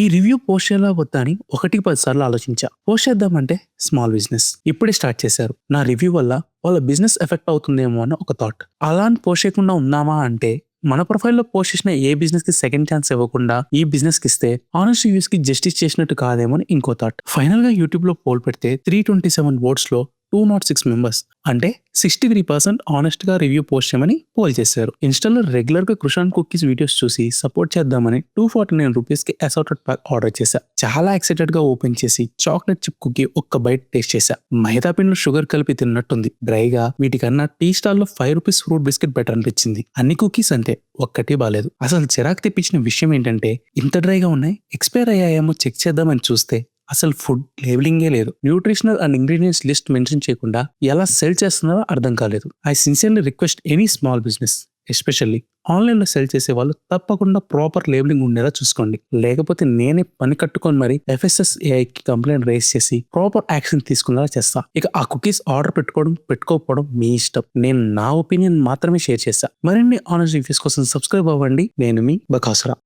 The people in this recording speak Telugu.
ఈ రివ్యూ పోస్ట్ చేయాలా వద్దా అని 1-10 సార్లు ఆలోచించా. పోస్ట్ చేద్దామంటే స్మాల్ బిజినెస్ ఇప్పుడే స్టార్ట్ చేశారు. నా రివ్యూ వల్ల వాళ్ళ బిజినెస్ ఎఫెక్ట్ అవుతుందేమో అని ఒక థాట్. అలా అని పోస్ట్ చేయకుండా ఉన్నామా అంటే మన ప్రొఫైల్లో పోస్ట్ చేసిన ఏ బిజినెస్ కి సెకండ్ ఛాన్స్ ఇవ్వకుండా ఈ బిజినెస్ కి ఇస్తే ఆనెస్ట్ రివ్యూస్ కి జస్టిస్ చేసినట్టు కాదేమో అని ఇంకో థాట్. ఫైనల్ గా యూట్యూబ్ లో పోల్ పెడితే 327 ఓట్స్ లో 206 మెంబర్స్ అంటే 63% ఆనెస్ట్ గా రివ్యూ పోస్ట్ చేయమని పోల్ చేశారు. ఇన్స్టాలో రెగ్యులర్ గా కృషాన్ కుకీస్ వీడియోస్ చూసి సపోర్ట్ చేద్దామని 249 రూపీస్ కి అసార్టెడ్ ప్యాక్ ఆర్డర్ చేశా. చాలా ఎక్సైటెడ్ గా ఓపెన్ చేసి చాక్లెట్ చిప్ కుకీ ఒక్క బైట్ టేస్ట్ చేశా. మైదా పిండిలో షుగర్ కలిపి తిన్నట్టుంది. డ్రైగా వీటికన్నా టీ స్టాల్ లో 5 రూపీస్ ఫ్రూట్ బిస్కెట్ బెటర్ అనిపించింది. అన్ని కుకీస్ అంటే ఒక్కటి బాలేదు. అసలు చిరాకు తెప్పించిన విషయం ఏంటంటే ఇంత డ్రైగా ఉన్నాయి, ఎక్స్పైర్ అయ్యాయేమో చెక్ చేద్దామని చూస్తే అసలు ఫుడ్ లేబులింగే లేదు. Nutritional and ingredients list mention చేయకుండా ఎలా సెల్ చేస్తున్నారో అర్థం కాలేదు. I sincerely request any small business especially online లో సెల్ చేసే వాళ్ళు తప్పకుండా ప్రాపర్ లేబులింగ్ ఉండేలా చూసుకోండి. లేకపోతే నేనే పని కట్టుకొని మరి FSSAI కి కంప్లైంట్ రేస్ చేసి ప్రాపర్ యాక్షన్ తీసుకునేలా చేస్తా. ఇక ఆ కుకీస్ ఆర్డర్ పెట్టుకోకపోవడం మీ ఇష్టం. నేను నా ఒపీనియన్ మాత్రమే షేర్ చేస్తా. మరిన్ని ఆనెస్ట్ రివ్యూస్ కోసం సబ్స్క్రైబ్ అవ్వండి. నేను మీ బకాసురా.